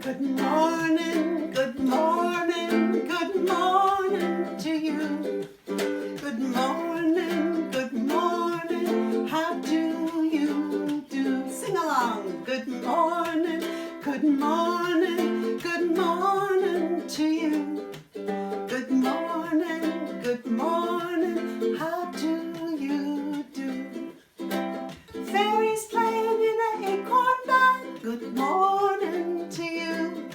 Good morning, good morning, good morning to you. Good morning, how do you do? Sing along. Good morning, good morning, good morning to you. Good morning, how do you do? Fairies playing in an acorn vine. Good morning to you.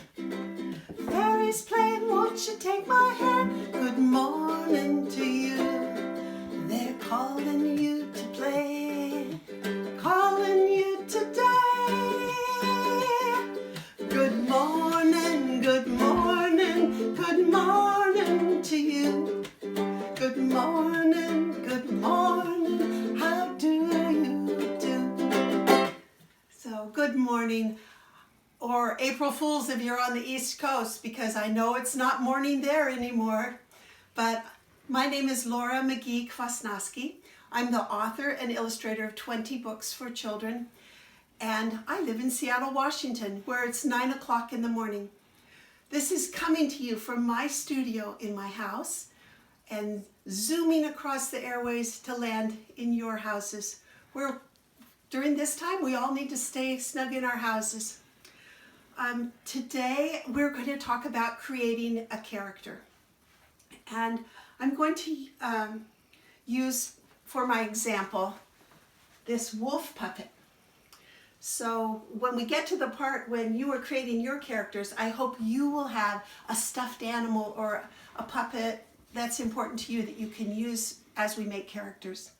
Fairies playing, won't you take my hand? Good morning to you. They're calling you to play, calling you today. Good morning, good morning, good morning to you. Good morning, how do you do? So good morning, or April Fools if you're on the East Coast, because I know it's not morning there anymore. But my name is Laura McGee Kvasnosky. I'm the author and illustrator of 20 books for children, and I live in Seattle, Washington, where it's 9 o'clock in the morning. This is coming to you from my studio in my house and zooming across the airways to land in your houses, where during this time we all need to stay snug in our houses. Today we're going to talk about creating a character, and I'm going to use for my example this wolf puppet. So when we get to the part when you are creating your characters, I hope you will have a stuffed animal or a puppet that's important to you that you can use as we make characters.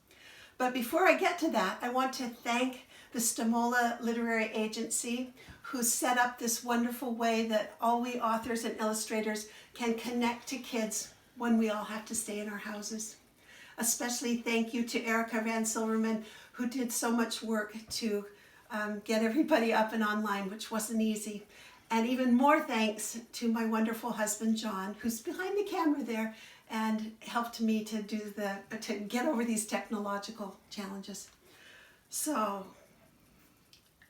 But before I get to that, I want to thank the Stimola Literary Agency, who set up this wonderful way that all we authors and illustrators can connect to kids when we all have to stay in our houses. Especially thank you to Erica Van Silverman, who did so much work to get everybody up and online, which wasn't easy. And even more thanks to my wonderful husband, John, who's behind the camera there and helped me to get over these technological challenges. So,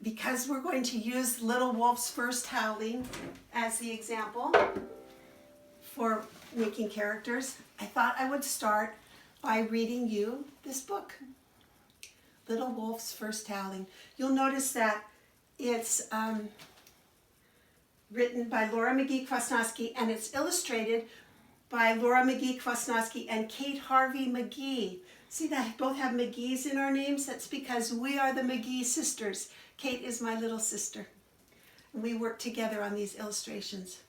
because we're going to use Little Wolf's First Howling as the example for making characters, I thought I would start by reading you this book, Little Wolf's First Howling. You'll notice that it's written by Laura McGee Kvasnosky, and it's illustrated by Laura McGee Kvasnosky and Kate Harvey McGee. See that both have McGees in our names? That's because we are the McGee sisters. Kate is my little sister. We work together on these illustrations.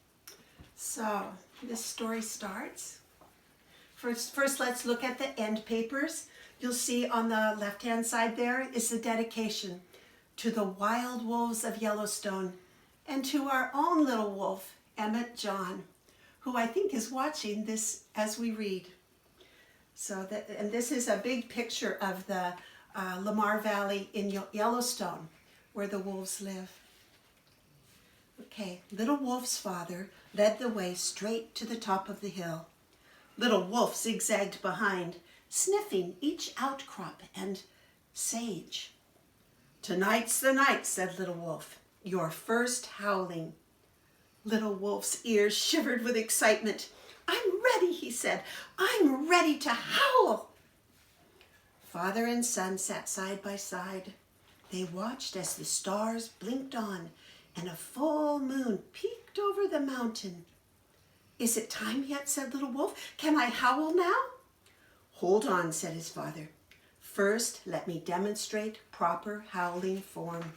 So this story starts. First let's look at the end papers. You'll see on the left-hand side there is the dedication to the wild wolves of Yellowstone and to our own little wolf, Emmett John, who I think is watching this as we read. And this is a big picture of the Lamar Valley in Yellowstone, where the wolves live. Okay, Little Wolf's father led the way straight to the top of the hill. Little Wolf zigzagged behind, sniffing each outcrop and sage. "Tonight's the night," said Little Wolf. "Your first howling." Little Wolf's ears shivered with excitement. "I'm ready," he said. "I'm ready to howl." Father and son sat side by side. They watched as the stars blinked on and a full moon peeked over the mountain. "Is it time yet?" said Little Wolf. "Can I howl now?" "Hold on," said his father. "First, let me demonstrate proper howling form."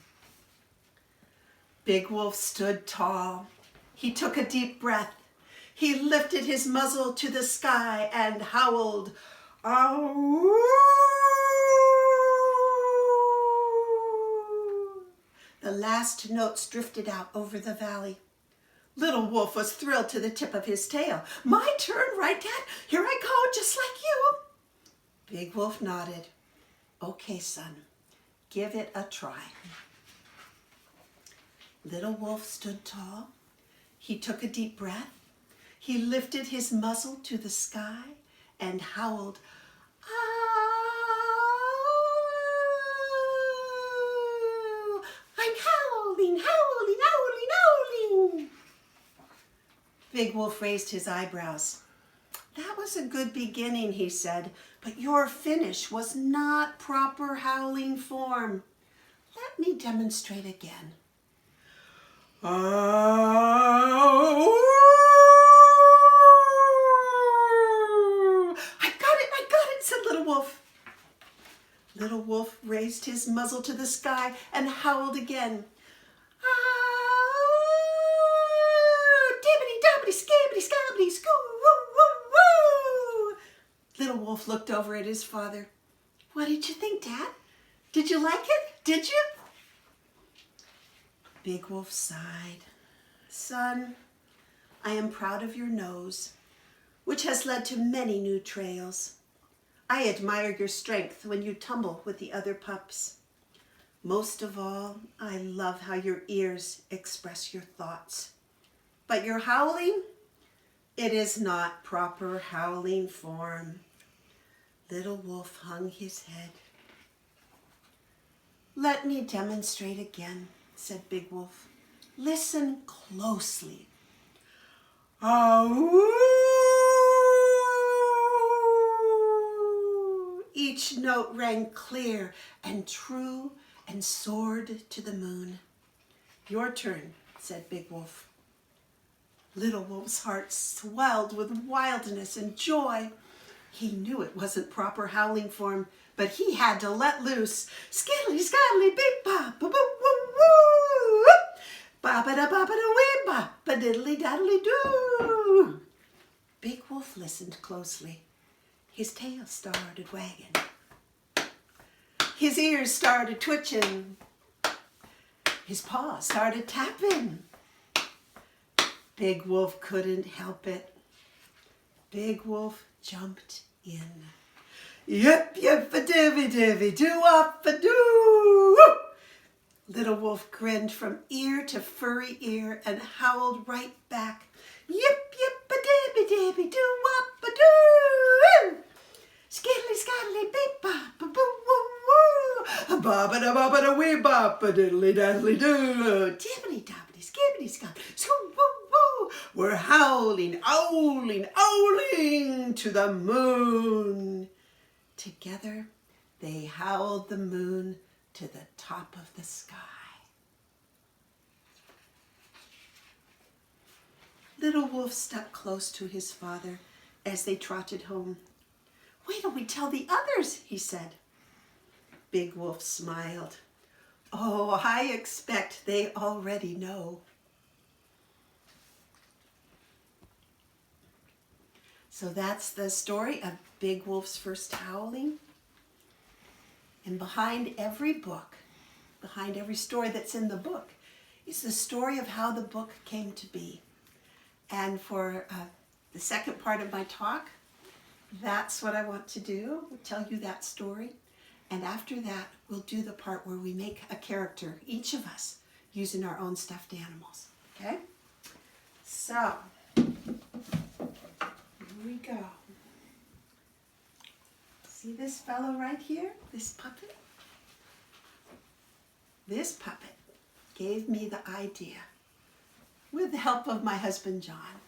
Big Wolf stood tall. He took a deep breath. He lifted his muzzle to the sky and howled, "Ow!" The last notes drifted out over the valley. Little Wolf was thrilled to the tip of his tail. "My turn, right, Dad? Here I go, just like you." Big Wolf nodded. "Okay, son, give it a try." Little Wolf stood tall. He took a deep breath. He lifted his muzzle to the sky and howled, "Ow! I'm howling, howling, howling, howling." Big Wolf raised his eyebrows. That was a good beginning, he said, but your finish was not proper howling form. Let me demonstrate again. I got it, said Little Wolf. Little Wolf raised his muzzle to the sky and howled again. Dibbity-dabbity, skibbity-scabbity, skoo-woo-woo-woo. Little Wolf looked over at his father. What did you think, Dad? Did you like it? Did you? Big Wolf sighed. Son, I am proud of your nose, which has led to many new trails. I admire your strength when you tumble with the other pups. Most of all, I love how your ears express your thoughts. But your howling, it is not proper howling form. Little Wolf hung his head. Let me demonstrate again, said Big Wolf. Listen closely. Each note rang clear and true and soared to the moon. Your turn, said Big Wolf. Little Wolf's heart swelled with wildness and joy. He knew it wasn't proper howling form, but he had to let loose. Skiddly, scaddly, beep, bop, boop, woo, woo. Ba-ba-da, ba-ba-da, wee, bop, ba-diddly, daddly, doo. Big Wolf listened closely. His tail started wagging. His ears started twitching. His paws started tapping. Big Wolf couldn't help it. Big Wolf jumped in. Yip, yip, a divvy, divvy, doo-up, a doo. Little Wolf grinned from ear to furry ear and howled right back. Yip, yip, a dibby, dibby, doo-up, a doo. Skiddly, scaddly, beep, bop, a boo, woo, woo. A ba-ba-da, ba-ba-da, wee, bop, a diddly, daddly, doo. Dibbity, dobbity, skibbity, scop, scoo, woo, woo. We're howling, owling, owling to the moon. Together, they howled the moon to the top of the sky. Little Wolf stuck close to his father as they trotted home. Wait till we tell the others, he said. Big Wolf smiled. Oh, I expect they already know. So that's the story of Big Wolf's first howling. And behind every book, behind every story that's in the book, is the story of how the book came to be. And for the second part of my talk, that's what I want to do. We'll tell you that story. And after that, we'll do the part where we make a character, each of us, using our own stuffed animals. Okay? So, here we go. See this fellow right here? This puppet? This puppet gave me the idea, with the help of my husband John,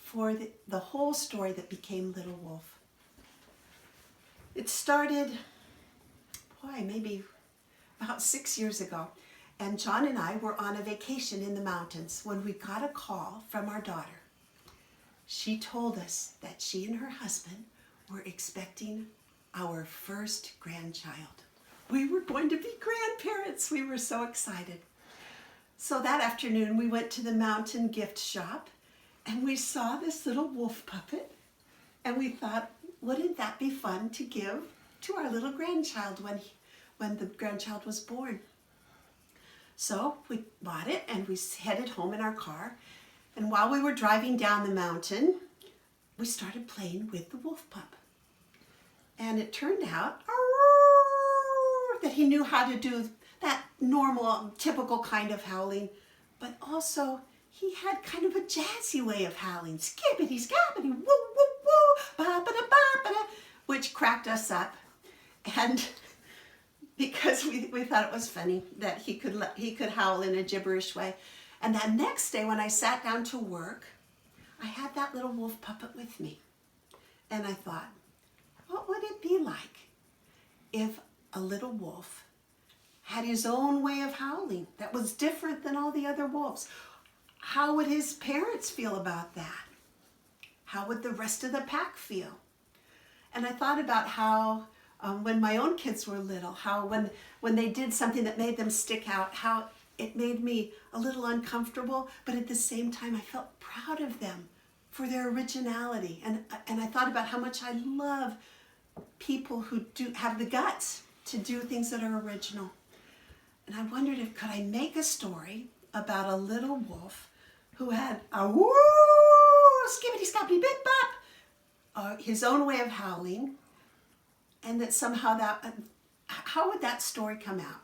for the whole story that became Little Wolf. It started, maybe about 6 years ago, and John and I were on a vacation in the mountains when we got a call from our daughter. She told us that she and her husband were expecting our first grandchild. We were going to be grandparents. We were so excited. So that afternoon we went to the mountain gift shop and we saw this little wolf puppet and we thought, wouldn't that be fun to give to our little grandchild when the grandchild was born? So we bought it and we headed home in our car. And while we were driving down the mountain, we started playing with the wolf pup. And it turned out that he knew how to do that normal, typical kind of howling, but also he had kind of a jazzy way of howling. Skibbity, scabbity, woo, woo, woo, ba-ba-da, ba-ba-da, which cracked us up. And because we thought it was funny that he could howl in a gibberish way. And that next day when I sat down to work, I had that little wolf puppet with me. And I thought, what would it be like if a little wolf had his own way of howling that was different than all the other wolves? How would his parents feel about that? How would the rest of the pack feel? And I thought about how when my own kids were little, how when they did something that made them stick out, how it made me a little uncomfortable, but at the same time I felt proud of them for their originality. And I thought about how much I love people who have the guts to do things that are original. And I wondered if could I make a story about a little wolf who had a woo, skibbity scoppity bip bop, his own way of howling, and that somehow how would that story come out?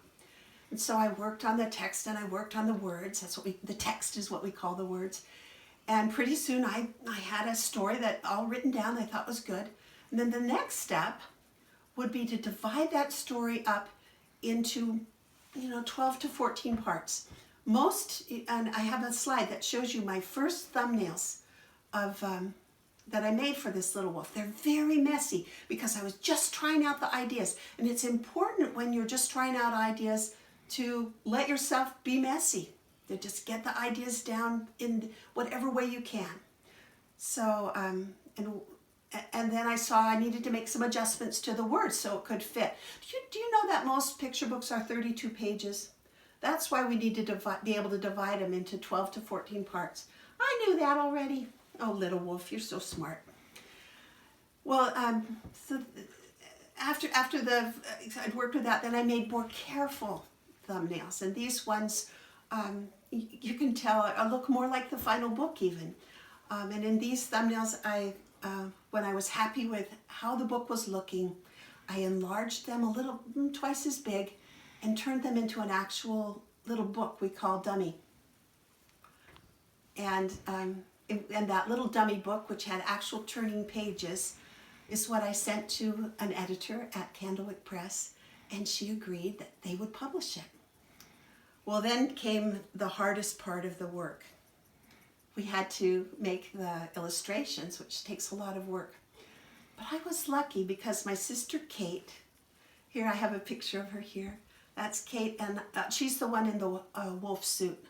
And so I worked on the text and I worked on the words. The text is what we call the words. And pretty soon I had a story that all written down I thought was good. And then the next step would be to divide that story up into 12 to 14 parts. And I have a slide that shows you my first thumbnails of that I made for this little wolf. They're very messy because I was just trying out the ideas. And it's important when you're just trying out ideas to let yourself be messy, to just get the ideas down in whatever way you can. So, and then I saw I needed to make some adjustments to the words so it could fit. Do you know that most picture books are 32 pages? That's why we need to be able to divide them into 12 to 14 parts. I knew that already. Oh, little wolf, you're so smart. Well, so after I'd worked with that, then I made more careful thumbnails. And these ones, you can tell, look more like the final book even. And in these thumbnails, when I was happy with how the book was looking, I enlarged them a little, twice as big, and turned them into an actual little book we call Dummy. And that little dummy book, which had actual turning pages, is what I sent to an editor at Candlewick Press, and she agreed that they would publish it. Well, then came the hardest part of the work. We had to make the illustrations, which takes a lot of work. But I was lucky because my sister Kate, here I have a picture of her here. That's Kate, and she's the one in the wolf suit.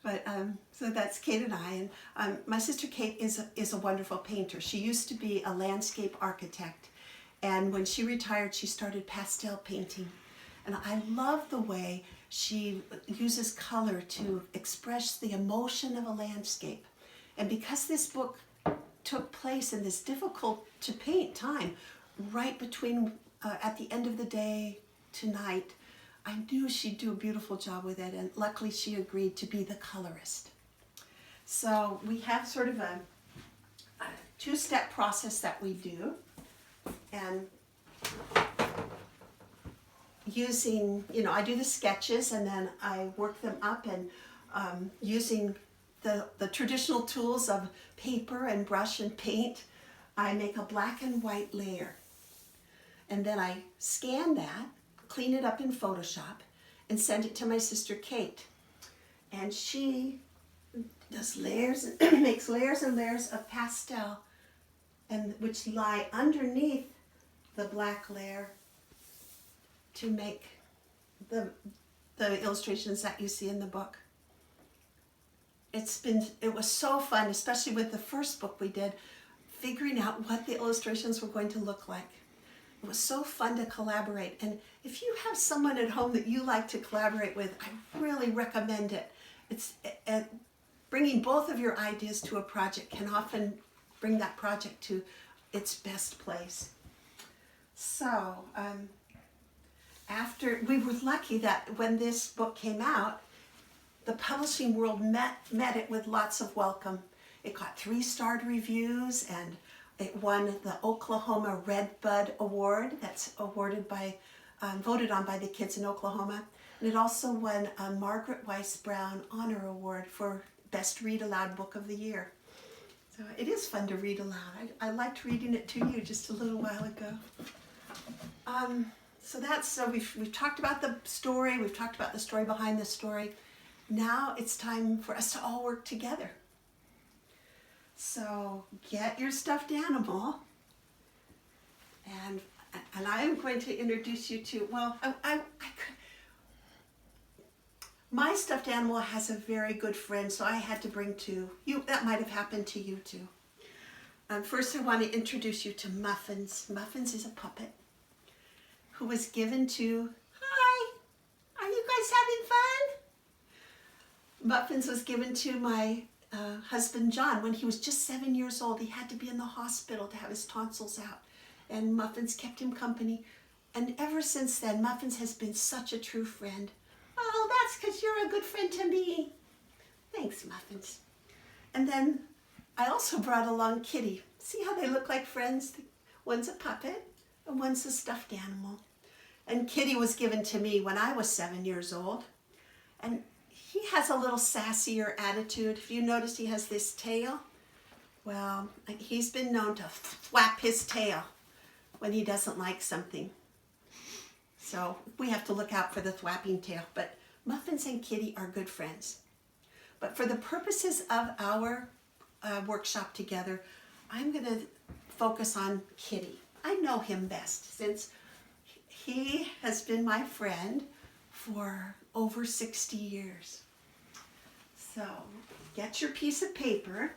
But so that's Kate and I. And my sister Kate is a wonderful painter. She used to be a landscape architect, and when she retired, she started pastel painting. And I love the way she uses color to express the emotion of a landscape. And because this book took place in this difficult to paint time, right between at the end of the day to night, I knew she'd do a beautiful job with it, and luckily she agreed to be the colorist. So we have sort of a two-step process that we do, and using, I do the sketches and then I work them up, and using the traditional tools of paper and brush and paint, I make a black and white layer. And then I scan that, clean it up in Photoshop, and send it to my sister Kate. And she does layers, makes layers and layers of pastel, and which lie underneath the black layer to make the illustrations that you see in the book. It was so fun, especially with the first book we did, figuring out what the illustrations were going to look like. It was so fun to collaborate. And if you have someone at home that you like to collaborate with, I really recommend it. It's bringing both of your ideas to a project can often bring that project to its best place. So we were lucky that when this book came out, the publishing world met it with lots of welcome. It got 3-starred reviews, and it won the Oklahoma Red Bud Award that's voted on by the kids in Oklahoma. And it also won a Margaret Weiss Brown Honor Award for Best Read-Aloud Book of the Year. So it is fun to read aloud. I liked reading it to you just a little while ago. So we've talked about the story, we've talked about the story behind the story, now it's time for us to all work together. So get your stuffed animal, and I am going to introduce you to, well, my stuffed animal has a very good friend, so I had to bring two. That might have happened to you too. First, I want to introduce you to Muffins. Muffins is a puppet who was given to, hi, are you guys having fun? Muffins was given to my husband John when he was just 7 years old. He had to be in the hospital to have his tonsils out, and Muffins kept him company. And ever since then, Muffins has been such a true friend. Oh, that's because you're a good friend to me. Thanks, Muffins. And then I also brought along Kitty. See how they look like friends? One's a puppet and one's a stuffed animal. And Kitty was given to me when I was 7 years old. And he has a little sassier attitude. If you notice, he has this tail. Well, he's been known to flap his tail when he doesn't like something. So we have to look out for the thwapping tail. But Muffins and Kitty are good friends. But for the purposes of our workshop together, I'm going to focus on Kitty. I know him best since he has been my friend for over 60 years. So get your piece of paper,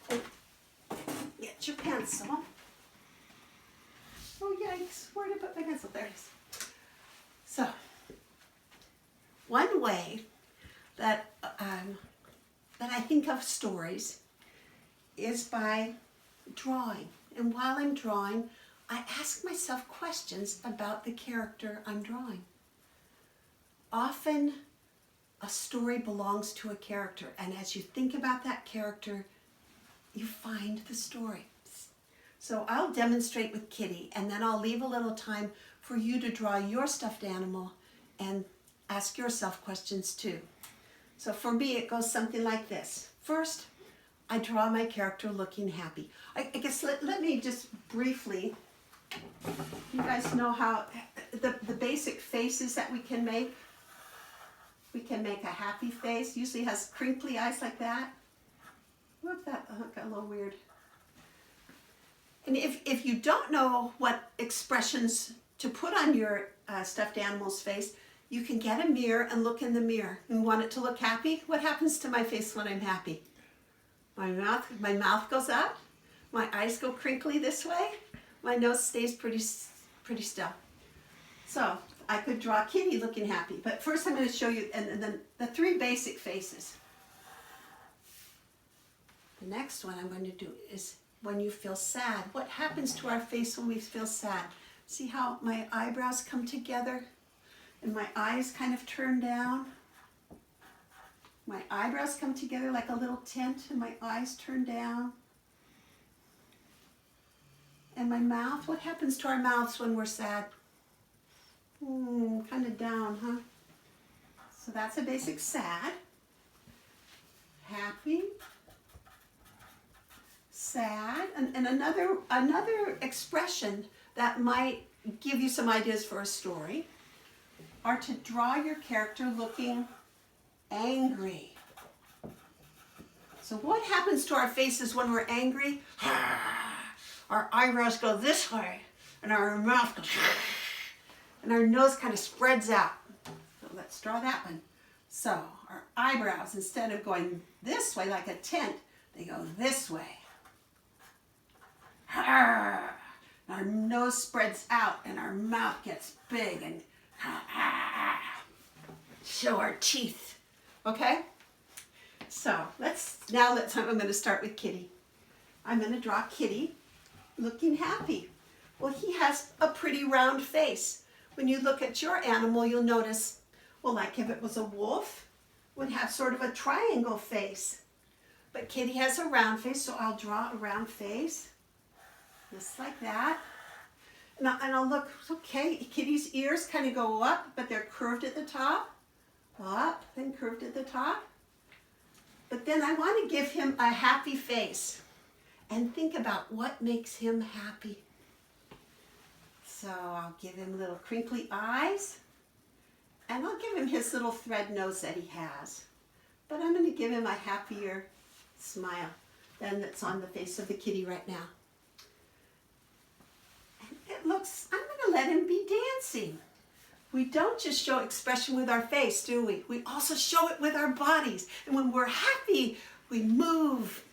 and get your pencil. Oh yikes, where did I put my pencil? There it is. So, one way that I think of stories is by drawing. And while I'm drawing, I ask myself questions about the character I'm drawing. Often, a story belongs to a character, and as you think about that character, you find the story. So I'll demonstrate with Kitty, and then I'll leave a little time for you to draw your stuffed animal and ask yourself questions too. So for me, it goes something like this. First, I draw my character looking happy. I guess let me just briefly, you guys know how the basic faces that we can make. We can make a happy face, usually has crinkly eyes like that. Whoop, that got a little weird. And if you don't know what expressions to put on your stuffed animal's face, you can get a mirror and look in the mirror. You want it to look happy? What happens to my face when I'm happy? My mouth goes up, my eyes go crinkly this way, my nose stays pretty still. So I could draw Kitty looking happy, but first I'm going to show you and then the three basic faces. The next one I'm going to do is when you feel sad. What happens to our face when we feel sad? See how my eyebrows come together and my eyes kind of turn down? My eyebrows come together like a little tent and my eyes turn down. And my mouth, what happens to our mouths when we're sad? Kind of down, huh? So that's a basic sad, happy, sad, and another expression that might give you some ideas for a story are to draw your character looking angry. So what happens to our faces when we're angry? Our eyebrows go this way, and our mouth goes, and our nose kind of spreads out. So let's draw that one. So our eyebrows, instead of going this way like a tent, they go this way. Our nose spreads out and our mouth gets big and show our teeth. Okay? So I'm going to start with Kitty. I'm going to draw Kitty looking happy. Well, he has a pretty round face. When you look at your animal, you'll notice, well, like if it was a wolf, would have sort of a triangle face. But Kitty has a round face, so I'll draw a round face. Just like that. And I'll look, okay, Kitty's ears kind of go up, but they're curved at the top. Up, then curved at the top. But then I want to give him a happy face. And think about what makes him happy. So I'll give him little crinkly eyes And I'll give him his little thread nose that he has. But I'm going to give him a happier smile than that's on the face of the kitty right now. And it looks, I'm going to let him be dancing. We don't just show expression with our face, do we? We also show it with our bodies. And when we're happy, we move.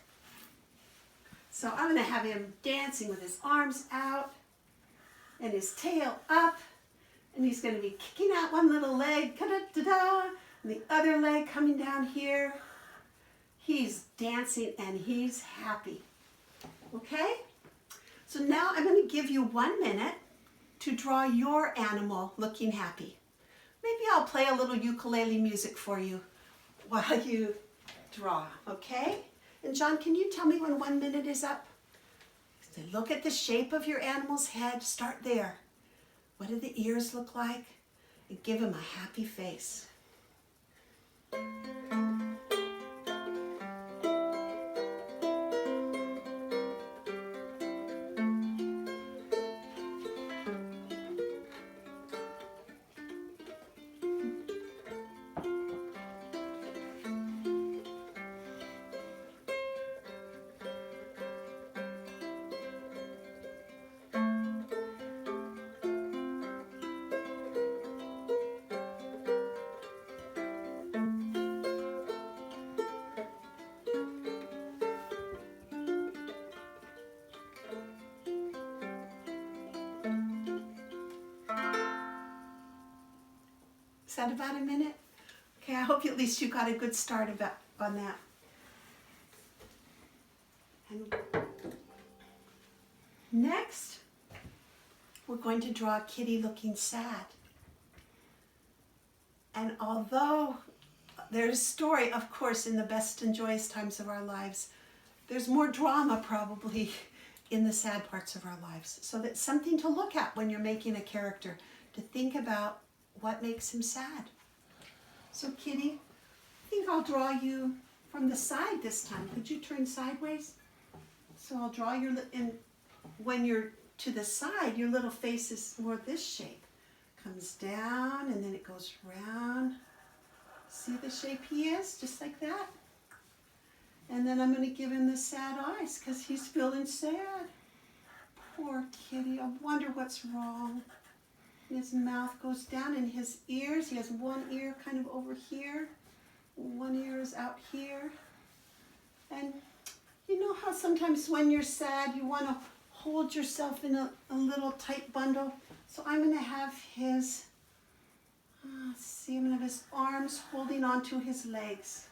So I'm going to have him dancing with his arms out and his tail up. And he's going to be kicking out one little leg, da-da-da-da, and the other leg coming down here. He's dancing and he's happy. Okay? So now I'm going to give you 1 minute to draw your animal looking happy. Maybe I'll play a little ukulele music for you while you draw, okay? And John, can you tell me when 1 minute is up? So look at the shape of your animal's head. Start there. What do the ears look like? And give him a happy face. Is that about a minute? Okay, I hope at least you got a good start on that. And next, we're going to draw a kitty looking sad. And although there's a story, of course, in the best and joyous times of our lives, there's more drama probably in the sad parts of our lives. So that's something to look at when you're making a character, to think about what makes him sad. So Kitty, I think I'll draw you from the side this time. Could you turn sideways? So I'll draw your, and when you're to the side, your little face is more this shape. Comes down and then it goes round. See the shape he is? Just like that. And then I'm going to give him the sad eyes because he's feeling sad. Poor kitty. I wonder what's wrong. His mouth goes down and his ears. He has one ear kind of over here. One ear is out here. And you know how sometimes when you're sad, you want to hold yourself in a little tight bundle? So I'm going to have his, I'm going to have his arms holding onto his legs.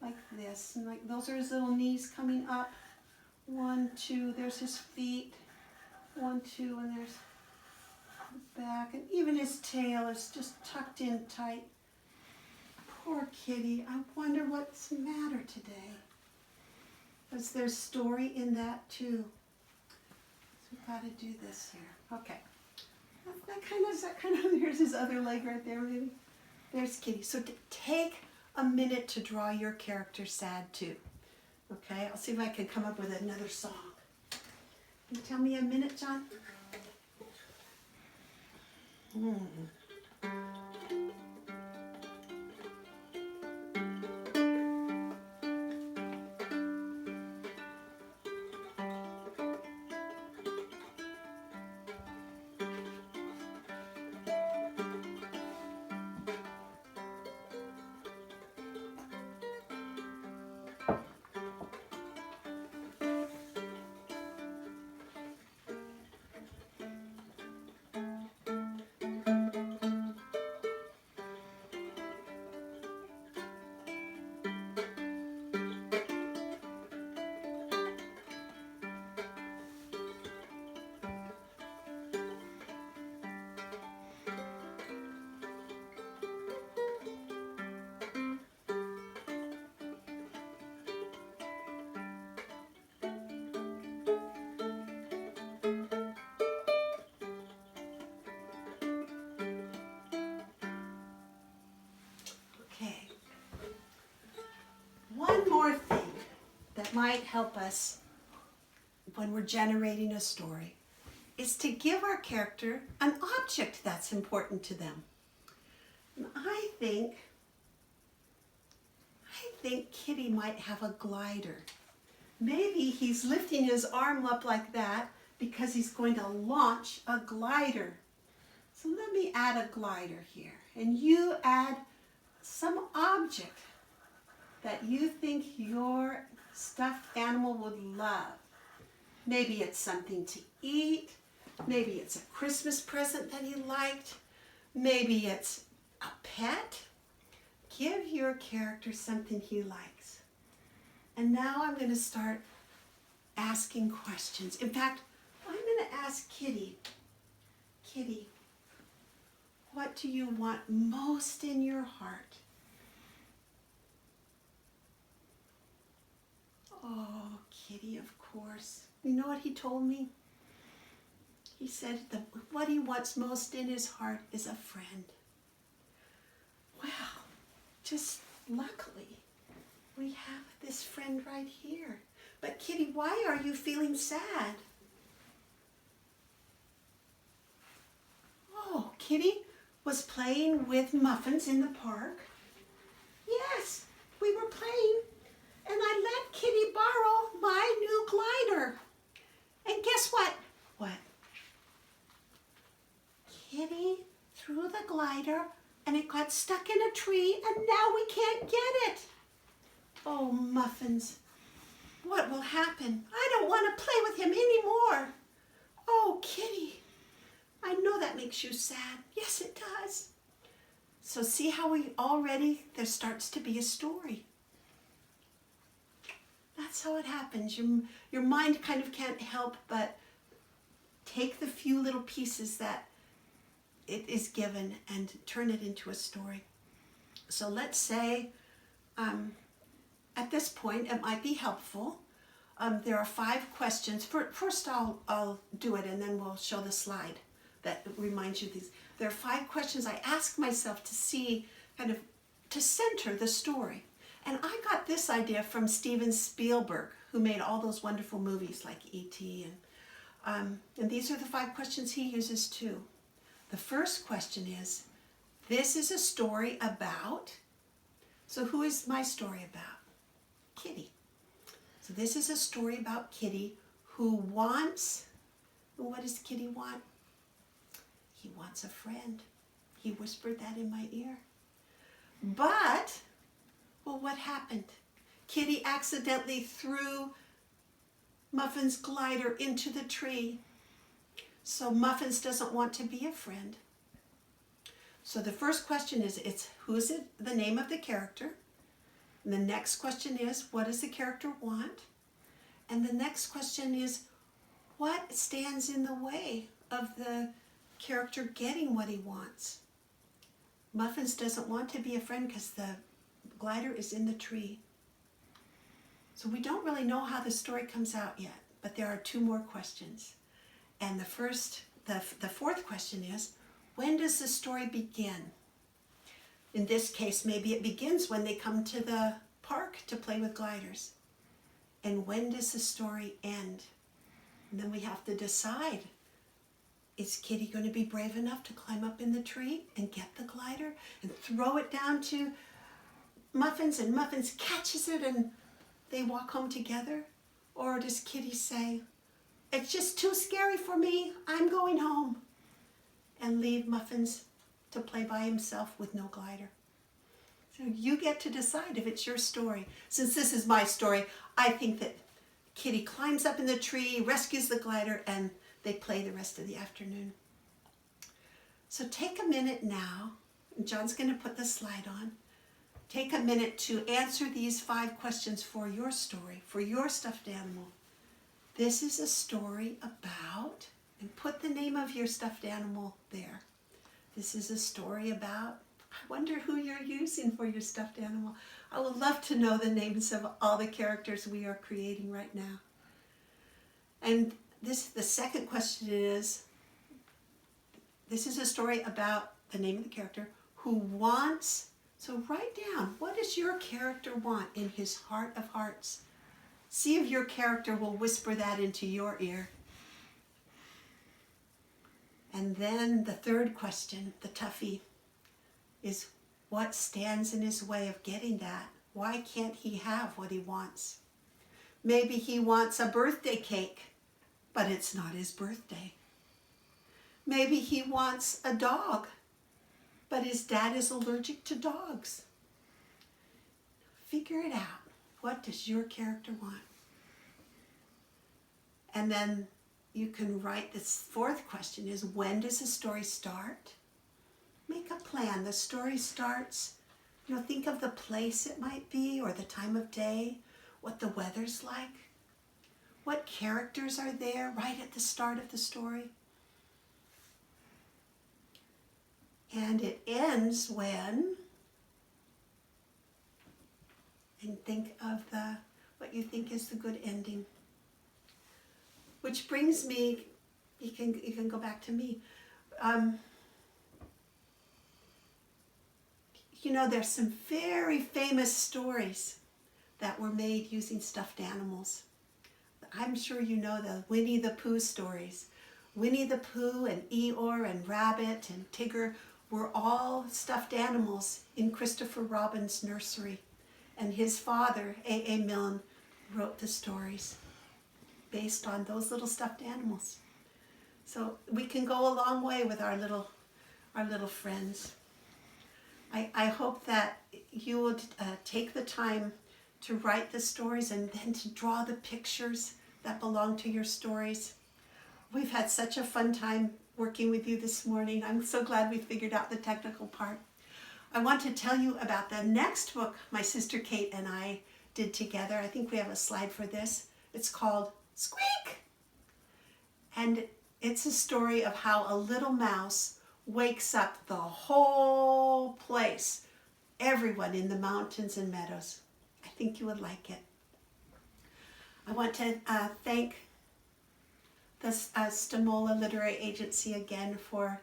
Like this. And like those are his little knees coming up. 1, 2, there's his feet. 1, 2, and there's the back. And even his tail is just tucked in tight. Poor kitty. I wonder what's the matter today. Is there story in that too? So we've got to do this here. Okay. That kind of, here's his other leg right there maybe. There's kitty. So take a minute to draw your character sad too. Okay, I'll see if I can come up with another song. Can you tell me a minute, John? One more thing that might help us when we're generating a story is to give our character an object that's important to them. And I think Kitty might have a glider. Maybe he's lifting his arm up like that because he's going to launch a glider. So let me add a glider here. And you add some object that you think your stuffed animal would love. Maybe it's something to eat. Maybe it's a Christmas present that he liked. Maybe it's a pet. Give your character something he likes. And now I'm going to start asking questions. In fact, I'm going to ask Kitty, Kitty, what do you want most in your heart? Oh, Kitty, of course. You know what he told me? He said that what he wants most in his heart is a friend. Well, just luckily, we have this friend right here. But Kitty, why are you feeling sad? Oh, Kitty was playing with muffins in the park. Yes, we were playing, and I let Kitty borrow my new glider. And guess what? What? Kitty threw the glider, and it got stuck in a tree, and now we can't get it. Oh, Muffins, what will happen? I don't want to play with him anymore. Oh, Kitty, I know that makes you sad. Yes, it does. So see how there starts to be a story. That's how it happens. Your mind kind of can't help but take the few little pieces that it is given and turn it into a story. So let's say at this point it might be helpful. There are 5 questions. First I'll do it and then we'll show the slide that reminds you of these. There are 5 questions I ask myself to see, kind of to center the story. And I got this idea from Steven Spielberg, who made all those wonderful movies like E.T. And these are the 5 questions he uses too. The first question is, this is a story about, so who is my story about? Kitty. So this is a story about Kitty who wants, what does Kitty want? He wants a friend. He whispered that in my ear. But, well, what happened? Kitty accidentally threw Muffin's glider into the tree. So Muffins doesn't want to be a friend. So the first question is, who's it, the name of the character? And the next question is, what does the character want? And the next question is, what stands in the way of the character getting what he wants? Muffins doesn't want to be a friend because the glider is in the tree. So we don't really know how the story comes out yet, but there are 2 more questions. And the fourth question is, when does the story begin? In this case, maybe it begins when they come to the park to play with gliders. And when does the story end? And then we have to decide, is Kitty going to be brave enough to climb up in the tree and get the glider and throw it down to Muffins, and Muffins catches it and they walk home together? Or does Kitty say, it's just too scary for me, I'm going home, and leave Muffins to play by himself with no glider? So you get to decide if it's your story. Since this is my story, I think that Kitty climbs up in the tree, rescues the glider, and they play the rest of the afternoon. So take a minute now, and John's going to put the slide on. Take a minute to answer these 5 questions for your story, for your stuffed animal. This is a story about, and put the name of your stuffed animal there. This is a story about, I wonder who you're using for your stuffed animal. I would love to know the names of all the characters we are creating right now. And the second question is, this is a story about the name of the character who wants, so write down, what does your character want in his heart of hearts? See if your character will whisper that into your ear. And then the third question, the toughie. is what stands in his way of getting that. Why can't he have what he wants? Maybe he wants a birthday cake, but it's not his birthday. Maybe he wants a dog, but his dad is allergic to dogs. Figure it out. What does your character want? And then you can write this fourth question is, when does the story start? Make a plan. The story starts, think of the place it might be or the time of day, what the weather's like, what characters are there right at the start of the story. And it ends when, and think of what you think is the good ending. Which brings me, you can go back to me. There's some very famous stories that were made using stuffed animals. I'm sure you know the Winnie the Pooh stories. Winnie the Pooh and Eeyore and Rabbit and Tigger were all stuffed animals in Christopher Robin's nursery. And his father, A.A. Milne, wrote the stories based on those little stuffed animals. So we can go a long way with our little friends. I hope that you will take the time to write the stories and then to draw the pictures that belong to your stories. We've had such a fun time working with you this morning. I'm so glad we figured out the technical part. I want to tell you about the next book my sister Kate and I did together. I think we have a slide for this. It's called Squeak! And it's a story of how a little mouse wakes up the whole place, everyone in the mountains and meadows. I think you would like it. I want to thank the Stimola Literary Agency again for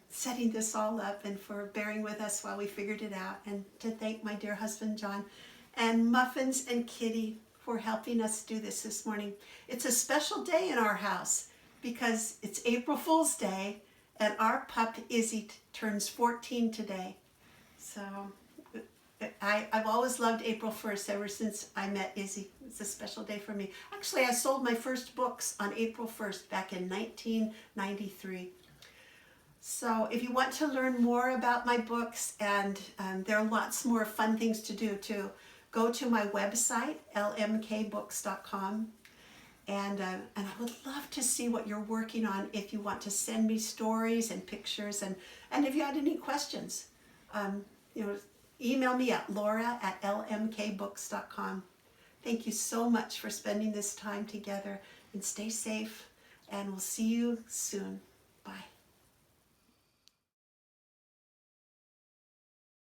setting this all up and for bearing with us while we figured it out, and to thank my dear husband John and Muffins and Kitty for helping us do this morning. It's a special day in our house because it's April Fool's Day and our pup Izzy turns 14 today. So I've always loved April 1st ever since I met Izzy. It's a special day for me. Actually, I sold my first books on April 1st back in 1993. So if you want to learn more about my books, and there are lots more fun things to do too, go to my website, lmkbooks.com. And I would love to see what you're working on if you want to send me stories and pictures. And if you had any questions, email me at laura@lmkbooks.com. Thank you so much for spending this time together, and stay safe, and we'll see you soon.